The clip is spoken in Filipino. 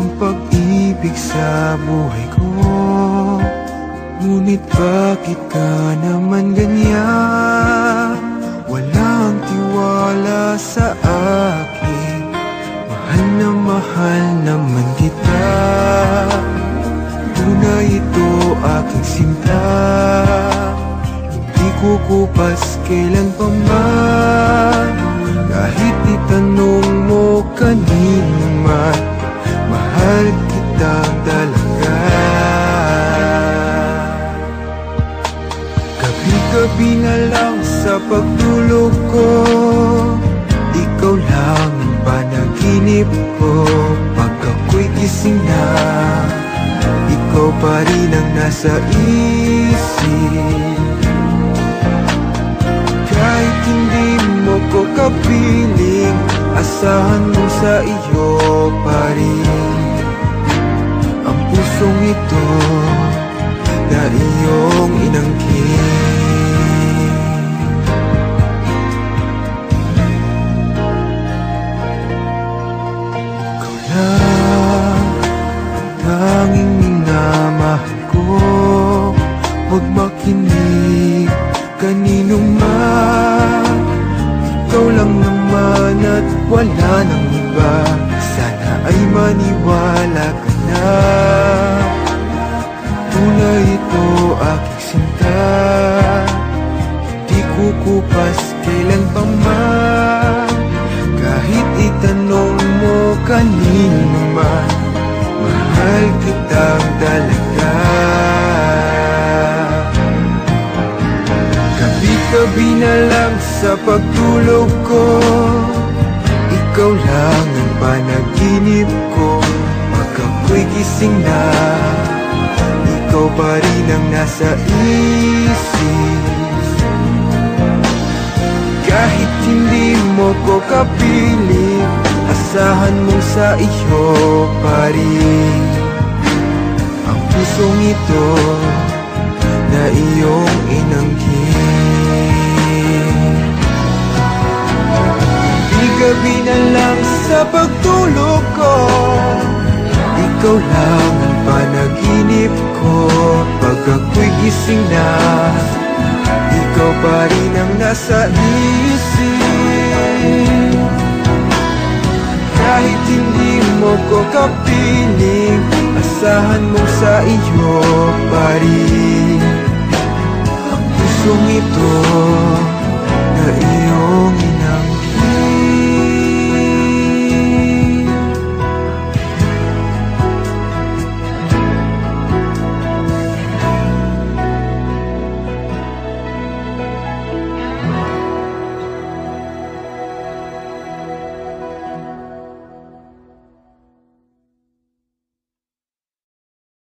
ang pag-ibig sa buhay ko. Ngunit bakit ka naman ganyan? Walang tiwala sa akin. Mahal naman kita. Tunay ito aking sinta. Hindi kukupas kailan pa man. Kahit itanong mo kanino man, mahal kita talaga. Gabi-gabi na lang sa pagtulog ko, ikaw lang ang panaginip ko. Pag ako'y gising na, ikaw pa rin ang nasa isip. Kahit hindi mo ko kapiling, asahan mo sa iyo pa rin ang pusong ito na iyong inangkin. Ikaw lang ang tanging minamahal ko. Huwag makinig kanino man. Ikaw lang naman at wala nang iba. Sana ay maniwala ka na. Tunay ito aking sinta. Hindi kukupas kailan pa man. Kahit itanong mo kanino man, mahal kitang talaga. Gabi-gabi na lang sa pagtulog ko, ikaw lang ang panaginip ko. Pag ako'y gising na, ikaw pa rin ang nasa isip. Kahit hindi mo ko kapiling, asahan mo sa iyo pa rin ang pusong ito na iyong inangkin. Gabi na lang sa pagtulog ko, ikaw lang ang panaginip ko. Pag ako'y gising na, ikaw pa rin ang nasa isip. Kahit hindi mo ko kapiling, asahan mo sa iyo pa rin ang pusong ito